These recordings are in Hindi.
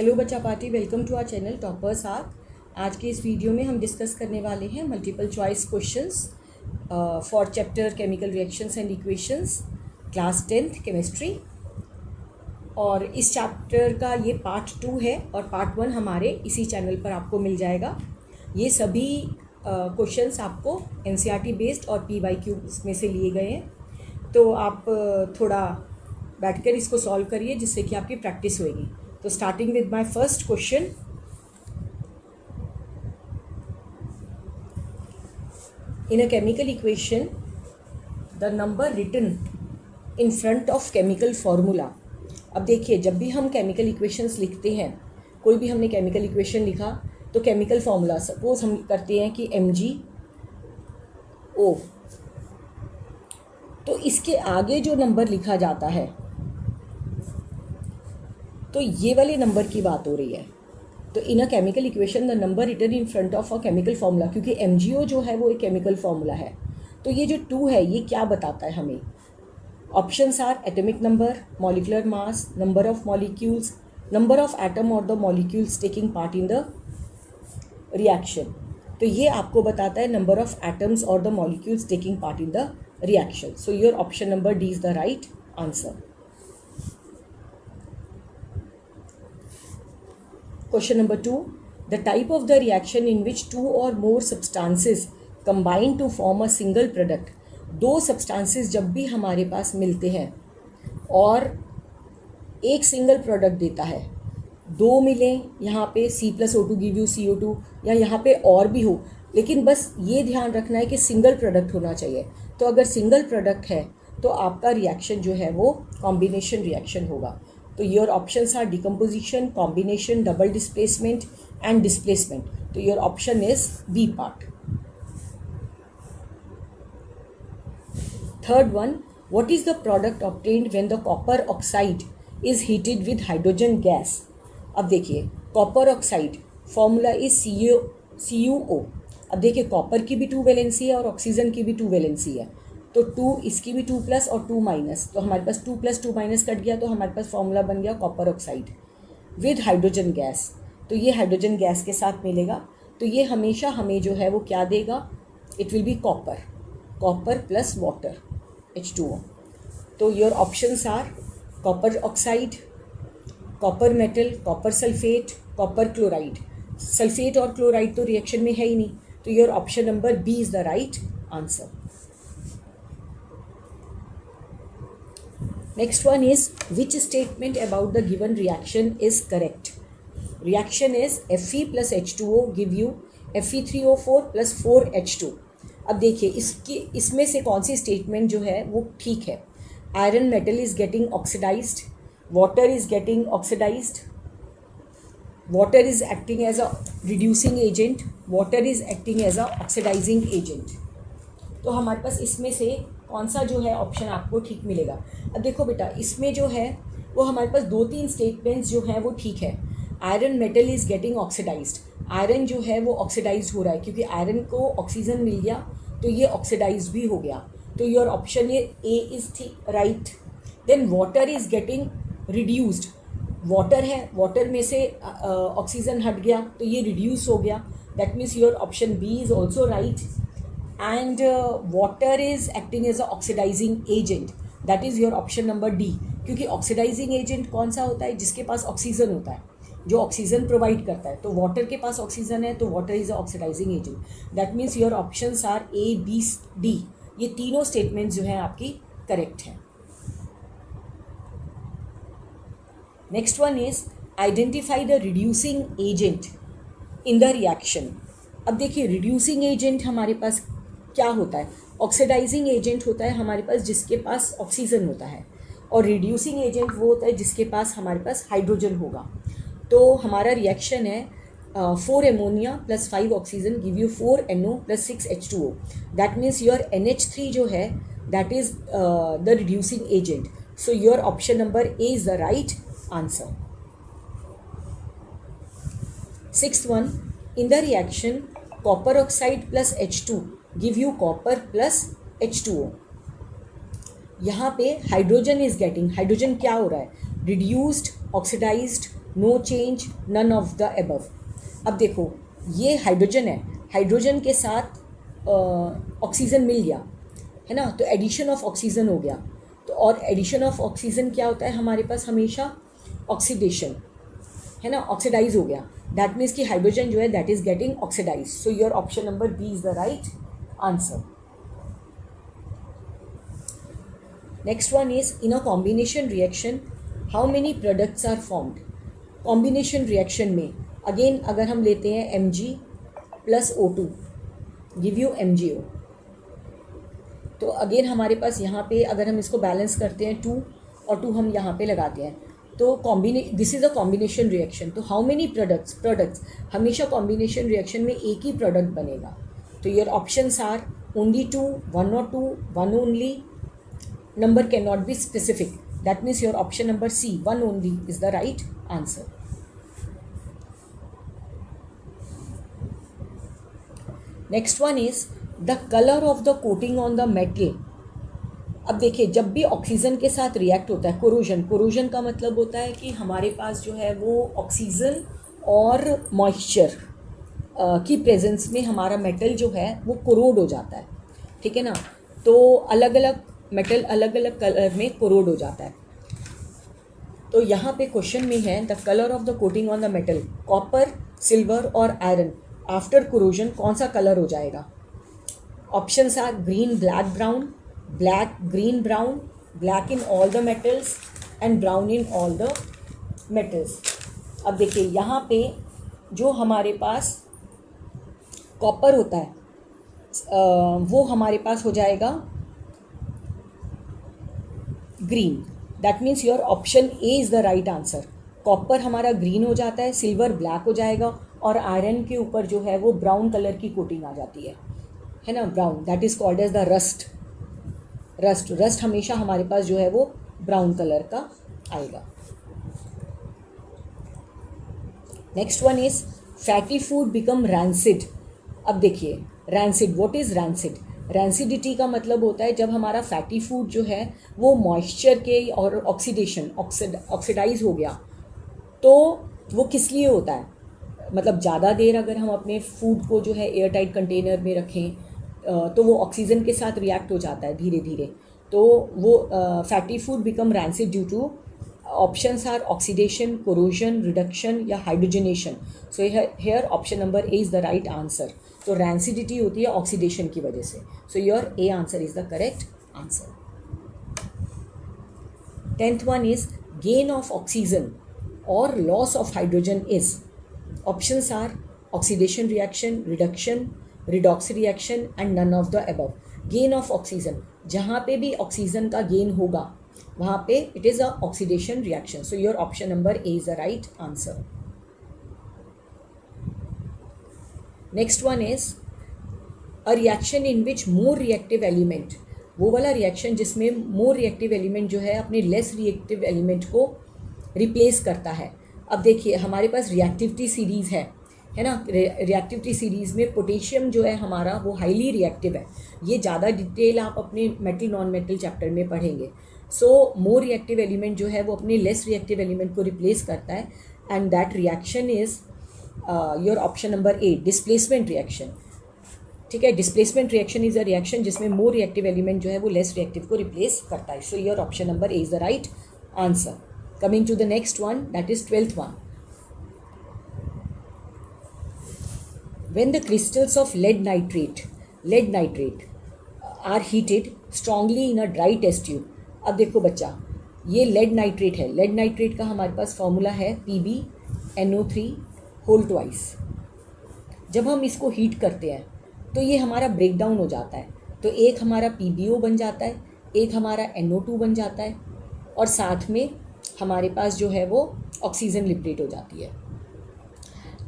हेलो बच्चा party, welcome to our channel Toppers Arc. आज के इस वीडियो में हम डिस्कस करने वाले हैं multiple choice questions for chapter chemical reactions and equations, class 10th chemistry. और इस चैप्टर का ये पार्ट 2 है और पार्ट 1 हमारे इसी चैनल पर आपको मिल जाएगा। ये सभी क्वेश्चंस आपको एनसीईआरटी बेस्ड और PYQ में से लिए गए हैं, तो आप थोड़ा बैठकर इसको सॉल्व करिए जिससे कि आपकी प्रैक्टिस होगी। तो starting with my first question, in a chemical equation the number written in front of chemical formula। अब देखिए, जब भी हम केमिकल इक्वेशंस लिखते हैं, कोई भी हमने केमिकल इक्वेशन लिखा तो केमिकल फार्मूला सपोज हम करते हैं कि MgO, तो इसके आगे जो नंबर लिखा जाता है तो ये वाले नंबर की बात हो रही है। तो in a chemical equation the number written in front of a chemical formula, क्योंकि MgO जो है वो एक केमिकल फार्मूला है। तो ये जो 2 है ये क्या बताता है हमें? Options are atomic number, molecular mass, number of molecules, number of atom और the molecules taking part in the reaction. तो ये आपको बताता है नंबर ऑफ एटम्स और the molecules taking part in the reaction. So your option number D is the right answer. Question number 2. The type of the reaction in which 2 or more substances combine to form a single product। 2 substances जब भी हमारे पास मिलते हैं और एक सिंगल प्रोडक्ट देता है, 2 मिलें यहाँ पे C+O2 गिव यू CO2, या यहाँ पे और भी हो, लेकिन बस ये ध्यान रखना है कि सिंगल प्रोडक्ट होना चाहिए। तो अगर सिंगल प्रोडक्ट है तो आपका रिएक्शन जो है वो कॉम्बिनेशन रिएक्शन होगा। तो your options are decomposition, combination, double displacement and displacement. तो your option is B part. Third one, what is the product obtained when the copper oxide is heated with hydrogen gas. अब देखिए, copper oxide formula is CuO। अब देखिए, कॉपर की भी 2 वैलेंसी है और ऑक्सीजन की भी 2 वैलेंसी है, तो 2 इसकी भी 2+ और 2-, तो हमारे पास 2+ 2- कट गया, तो हमारे पास फॉर्मूला बन गया copper oxide with hydrogen gas. तो ये हाइड्रोजन गैस के साथ मिलेगा, तो ये हमेशा हमें जो है वो क्या देगा? It will be copper plus water H2O। तो your options are copper oxide, copper metal, copper sulphate, copper chloride. Sulphate और क्लोराइड तो रिएक्शन में है ही नहीं, तो your option number B is the right answer. Next one is, which statement about the given reaction is correct? Reaction is Fe plus H2O give you Fe3O4 plus 4H2। अब देखिए, इसमें से कौन सी स्टेटमेंट जो है वो ठीक है? Iron metal is getting oxidised, water is getting oxidised, water is acting as a reducing agent, water is acting as a oxidising agent. तो हमारे पास इसमें से कौन सा जो है ऑप्शन आपको ठीक मिलेगा? अब देखो बेटा, इसमें जो है वो हमारे पास 2-3 स्टेटमेंट्स जो हैं वो ठीक है। Iron metal is getting oxidised, iron जो है वो ऑक्सीडाइज हो रहा है क्योंकि आयरन को ऑक्सीजन मिल गया, तो ये ऑक्सीडाइज भी हो गया। तो your option A is right. Then water is getting reduced, water है, वाटर में से ऑक्सीजन हट गया तो ये रिड्यूस हो गया, that means your option B is also right. And water is acting as a oxidizing agent, that is your option number D। क्योंकि ऑक्सीडाइजिंग एजेंट कौन सा होता है? जिसके पास ऑक्सीजन होता है, जो ऑक्सीजन प्रोवाइड करता है। तो वाटर के पास ऑक्सीजन है तो water is a oxidising agent. That means your options are A, B, D। ये तीनों स्टेटमेंट्स जो हैं आपकी करेक्ट हैं। Next one is identify the reducing agent in the reaction. अब देखिए, रिड्यूसिंग एजेंट हमारे पास क्या होता है? ऑक्सीडाइजिंग एजेंट होता है हमारे पास जिसके पास ऑक्सीजन होता है, और रिड्यूसिंग एजेंट वो होता है जिसके पास हमारे पास हाइड्रोजन होगा। तो हमारा रिएक्शन है 4 ammonia plus 5 oxygen give you 4 NO plus 6 H2O। That means your NH3 जो है that is the reducing agent. So your option number A is the right answer. 6th one, in the reaction copper oxide plus H2 give you copper plus H2O। यहाँ पे हाइड्रोजन इज गेटिंग, हाइड्रोजन क्या हो रहा है? Reduced, oxidised, no change, none of the above. अब देखो ये हाइड्रोजन है, हाइड्रोजन के साथ ऑक्सीजन मिल गया है ना, तो एडिशन ऑफ ऑक्सीजन हो गया। तो और एडिशन ऑफ ऑक्सीजन क्या होता है हमारे पास हमेशा, ऑक्सीडेशन है ना, ऑक्सीडाइज हो गया। दैट मीन्स कि हाइड्रोजन जो है that is getting oxidise. So your option number B is the right answer. Next one is in a combination reaction how many products are formed. Combination reaction में अगेन अगर हम लेते हैं Mg plus O2 give you MgO, तो अगेन हमारे पास यहाँ पे अगर हम इसको बैलेंस करते हैं 2 और 2 हम यहाँ पे लगाते हैं, तो this is a combination reaction. तो हाउ मेनी प्रोडक्ट्स हमेशा कॉम्बिनेशन रिएक्शन में एक ही प्रोडक्ट बनेगा। तो योर ऑप्शंस आर ओनली 2, 1 और 2, 1 only, number cannot be specific. That means your option number C, 1 only, is the right answer. Next one is the color of the coating on the metal. अब देखिए जब भी ऑक्सीजन के साथ रिएक्ट होता है, कोरोजन का मतलब होता है कि हमारे पास जो है वो ऑक्सीजन और मॉइस्चर की प्रेजेंस में हमारा मेटल जो है वो कोरोड हो जाता है, ठीक है ना। तो अलग अलग मेटल अलग अलग कलर में कोरोड हो जाता है। तो यहाँ पे क्वेश्चन में है the colour of the coating on the metal, copper, silver और आयरन आफ्टर कोरोजन कौन सा कलर हो जाएगा। Options are green, black, brown, black, green, brown, black in all the metals and brown in all the metals. अब देखिए यहाँ पे जो हमारे पास कॉपर होता है वो हमारे पास हो जाएगा green. That means your option A is the right answer. Copper हमारा ग्रीन हो जाता है, सिल्वर ब्लैक हो जाएगा और आयरन के ऊपर जो है वो ब्राउन कलर की कोटिंग आ जाती है ना, brown. That is called as the rust हमेशा हमारे पास जो है वो ब्राउन कलर का आएगा। Next one is fatty food become rancid. अब देखिए rancid, what is rancid. Rancidity का मतलब होता है जब हमारा फैटी फूड जो है वो मॉइस्चर के और ऑक्सीडाइज हो गया, तो वो किस लिए होता है, मतलब ज़्यादा देर अगर हम अपने फूड को जो है एयर टाइट कंटेनर में रखें तो वो ऑक्सीजन के साथ रिएक्ट हो जाता है धीरे धीरे, तो वो fatty food become rancid due to options are oxidation, corrosion, reduction या hydrogenation. So here option number A is the right answer. तो रैंसिडिटी होती है ऑक्सीडेशन की वजह से। So your A answer is the correct answer. 10th one is gain of oxygen और loss of hydrogen is. Options are oxidation reaction, reduction, redox reaction and none of the above. Gain of oxygen, जहाँ पे भी ऑक्सीजन का गेन होगा वहाँ पे it is a oxidation reaction. So your option number A is the right answer. Next one is a reaction in which more reactive element, वो वाला रिएक्शन जिसमें मोर रिएक्टिव एलिमेंट जो है अपने लेस रिएक्टिव एलिमेंट को रिप्लेस करता है। अब देखिए हमारे पास रिएक्टिविटी सीरीज़ है ना, रिएक्टिविटी सीरीज़ में पोटेशियम जो है हमारा वो हाईली रिएक्टिव है। ये ज़्यादा डिटेल आप अपने मेटल नॉन मेटल चैप्टर में पढ़ेंगे। सो मोर रिएक्टिव एलिमेंट जो है वो अपने लेस रिएक्टिव एलिमेंट को रिप्लेस करता है and that reaction is your option number A, displacement reaction. ठीक है, displacement reaction is a reaction जिसमें मोर रिएक्टिव एलिमेंट जो है वो लेस रिएक्टिव को रिप्लेस करता है। So your option number A is the right answer. Coming to the next one, that is 12th one. When the crystals of lead nitrate are heated strongly in a dry test tube। अब देखो बच्चा, ये लेड नाइट्रेट है। लेड नाइट्रेट का हमारे पास फॉर्मूला है PbNO3 होल ट्वाइस। जब हम इसको हीट करते हैं तो ये हमारा ब्रेक डाउन हो जाता है, तो एक हमारा PbO बन जाता है, एक हमारा NO2 बन जाता है और साथ में हमारे पास जो है वो ऑक्सीजन लिबरेट हो जाती है।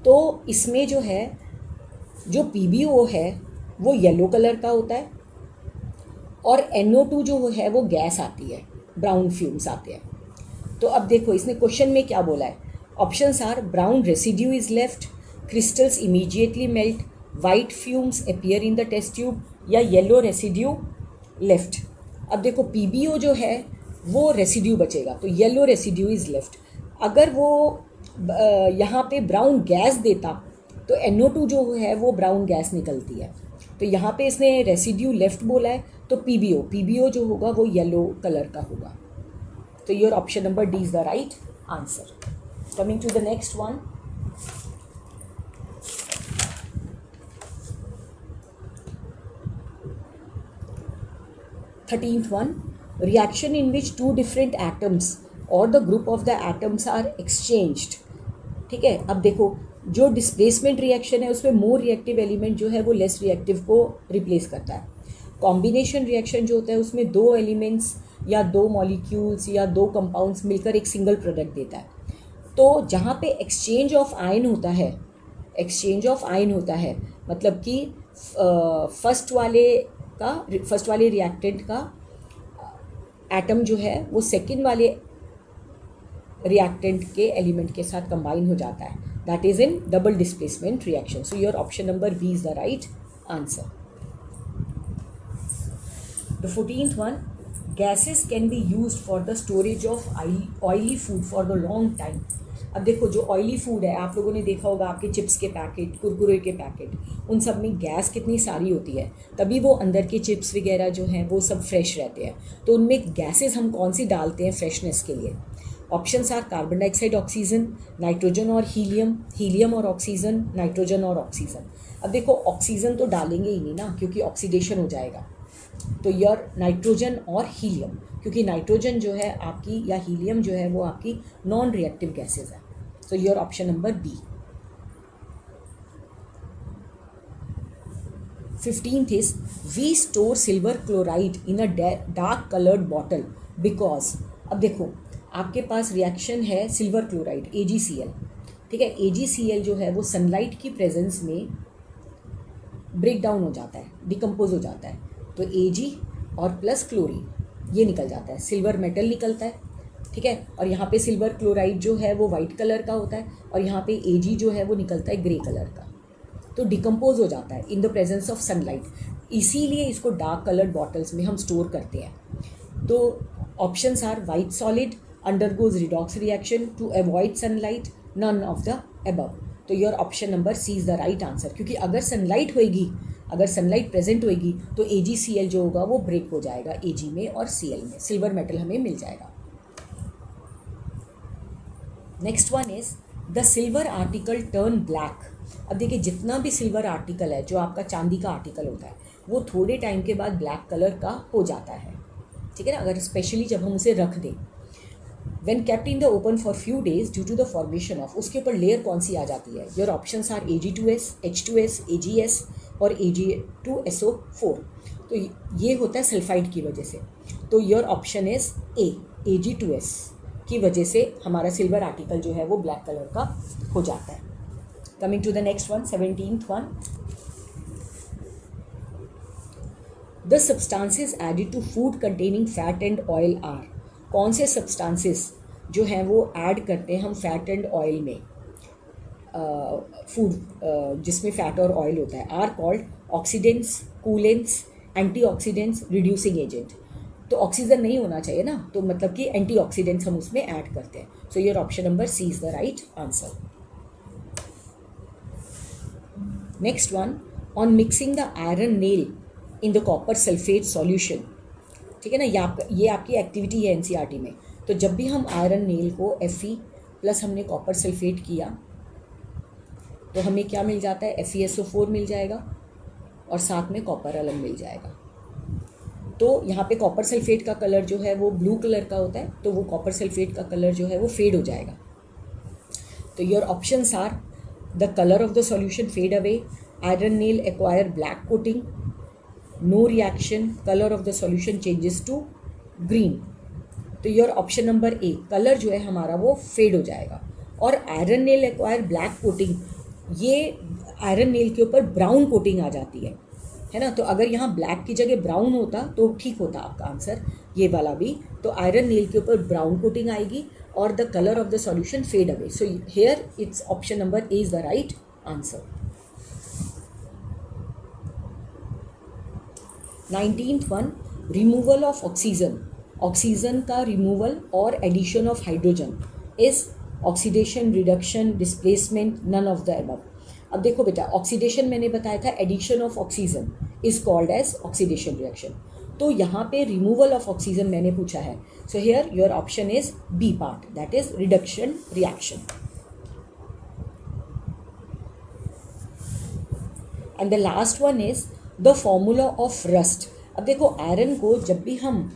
तो इसमें जो है जो PbO है वो येलो कलर का होता है और NO2 जो है वो गैस आती है, ब्राउन फ्यूम्स आते हैं। तो अब देखो इसने क्वेश्चन में क्या बोला है। Options are brown residue is left, crystals immediately melt, white fumes appear in the test tube या येलो रेसिड्यू लेफ्ट। अब देखो PbO जो है वो रेसिड्यू बचेगा, तो येलो रेसिड्यू इज लेफ्ट। अगर वो यहाँ पे ब्राउन गैस देता तो NO2 जो है वो ब्राउन गैस निकलती है। तो यहाँ पे इसने रेसिड्यू लेफ्ट बोला है, तो PBO जो होगा वो येलो कलर का होगा। तो your option number D is the right answer. Coming to the next one, 13th one, reaction in which two different atoms or the group of the atoms are exchanged। ठीक है, अब देखो जो डिस्प्लेसमेंट रिएक्शन है उसमें मोर रिएक्टिव एलिमेंट जो है वो लेस रिएक्टिव को रिप्लेस करता है। कॉम्बिनेशन रिएक्शन जो होता है उसमें दो एलिमेंट्स या दो मॉलिक्यूल्स या दो कंपाउंड्स मिलकर एक सिंगल प्रोडक्ट देता है। तो जहाँ पे एक्सचेंज ऑफ आयन होता है मतलब कि फर्स्ट वाले रिएक्टेंट का एटम जो है वो सेकंड वाले रिएक्टेंट के एलिमेंट के साथ कंबाइन हो जाता है, that is in double displacement reaction. So your option number B is the right answer. The 14th one, gases can be used for the storage of oily food for the long time। अब देखो जो ऑयली फूड है, आप लोगों ने देखा होगा आपके चिप्स के पैकेट, कुरकुरे के पैकेट, उन सब में गैस कितनी सारी होती है, तभी वो अंदर के चिप्स वगैरह जो हैं वो सब फ्रेश रहते हैं। तो उनमें गैसेस हम कौन सी डालते हैं फ्रेशनेस के लिए? Options are carbon dioxide oxygen, nitrogen और हीलियम और ऑक्सीजन, नाइट्रोजन और ऑक्सीजन। अब देखो ऑक्सीजन तो डालेंगे ही नहीं ना, क्योंकि ऑक्सीडेशन हो जाएगा। तो योर नाइट्रोजन और हीलियम, क्योंकि नाइट्रोजन जो है आपकी या हीलियम जो है वो आपकी नॉन रिएक्टिव गैसेज है। So your option number B. 15th is we store silver chloride in a dark coloured bottle because. अब देखो आपके पास रिएक्शन है सिल्वर क्लोराइड AgCl, ठीक है। AgCl जो है वो सनलाइट की प्रेजेंस में ब्रेक डाउन हो जाता है, डिकम्पोज हो जाता है। तो Ag और प्लस क्लोरीन ये निकल जाता है, सिल्वर मेटल निकलता है, ठीक है। और यहाँ पे सिल्वर क्लोराइड जो है वो वाइट कलर का होता है और यहाँ पे Ag जो है वो निकलता है ग्रे कलर का। तो डिकम्पोज हो जाता है in the presence of sunlight, इसीलिए इसको डार्क कलर्ड बॉटल्स में हम स्टोर करते हैं। तो options are white solid, undergoes redox reaction to avoid sunlight, none of the above। तो your option number C is the right answer, क्योंकि अगर सनलाइट प्रेजेंट होएगी तो AgCl जो होगा वो ब्रेक हो जाएगा Ag में और Cl में, सिल्वर मेटल हमें मिल जाएगा। Next one is the silver article turn black. अब देखिए जितना भी सिल्वर आर्टिकल है, जो आपका चांदी का आर्टिकल होता है, वो थोड़े टाइम के बाद ब्लैक कलर का हो जाता है, ठीक है ना, अगर स्पेशली जब हम उसे रख दें। When kept in the open for few days due to the formation of, उसके ऊपर लेयर कौन सी आ जाती है? Your options are Ag2s, H2s, AgS और Ag2SO4। तो ये होता है सल्फाइड की वजह से। तो your option is a, Ag2s की वजह से हमारा सिल्वर आर्टिकल जो है वो ब्लैक कलर का हो जाता है। Coming to the next one, 17th one, the substances added to food containing fat and oil are. कौन से सब्सटेंसेस जो हैं वो ऐड करते हैं हम फैट एंड ऑयल में, फूड जिसमें फैट और ऑयल होता है, are called oxidants, coolants, antioxidants, reducing agent. तो ऑक्सीजन नहीं होना चाहिए ना, तो मतलब कि एंटीऑक्सीडेंट्स हम उसमें ऐड करते हैं। So your option number C is the right answer. Next one, on mixing the iron nail in the copper sulphate solution, ठीक है ना, ये आपकी एक्टिविटी है NCERT में। तो जब भी हम आयरन नेल को Fe प्लस हमने कॉपर सल्फेट किया तो हमें क्या मिल जाता है? FeSO4 मिल जाएगा और साथ में कॉपर अलम मिल जाएगा। तो यहाँ पे कॉपर सल्फेट का कलर जो है वो ब्लू कलर का होता है, तो वो कॉपर सल्फेट का कलर जो है वो फेड हो जाएगा। तो your options are the colour of the solution fade away, iron nail acquire black coating, no reaction, colour of the solution changes to green. तो your option number A, colour जो है हमारा वो फेड हो जाएगा। और iron nail acquire black coating, ये आयरन नेल के ऊपर ब्राउन कोटिंग आ जाती है ना। तो अगर यहाँ ब्लैक की जगह ब्राउन होता तो ठीक होता आपका आंसर, ये वाला भी। तो आयरन नेल के ऊपर ब्राउन कोटिंग आएगी और the colour of the solution fade away. So here it's option number A is the right answer. 19th one, removal of oxygen. Oxygen का रिमूवल और addition of hydrogen is oxidation, reduction, displacement, none of the above. अब देखो बेटा, ऑक्सीडेशन मैंने बताया था addition of oxygen is called as oxidation reaction. तो यहाँ पे रिमूवल ऑफ ऑक्सीजन मैंने पूछा है, so here your option is B part, that is reduction reaction. And the last one is the formula of rust. अब देखो, आयरन को जब भी हम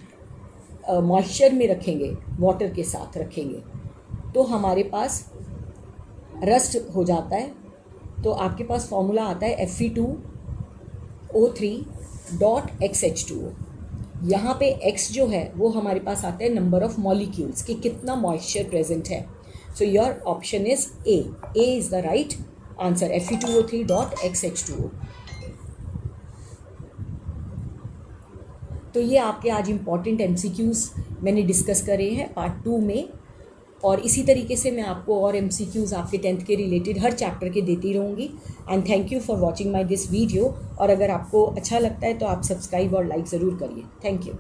मॉइस्चर में रखेंगे, वाटर के साथ रखेंगे, तो हमारे पास रस्ट हो जाता है। तो आपके पास फॉर्मूला आता है Fe2O3.XH2O। यहाँ पे X जो है वो हमारे पास आता है नंबर ऑफ मॉलिक्यूल्स कि कितना मॉइस्चर प्रेजेंट है। So your option is a is the right answer, Fe2O3.XH2O। तो ये आपके आज इम्पॉर्टेंट MCQs मैंने डिस्कस करे हैं पार्ट 2 में, और इसी तरीके से मैं आपको और MCQs आपके 10th के रिलेटेड हर चैप्टर के देती रहूँगी। And thank you for watching my this video. और अगर आपको अच्छा लगता है तो आप सब्सक्राइब और लाइक ज़रूर करिए। Thank you.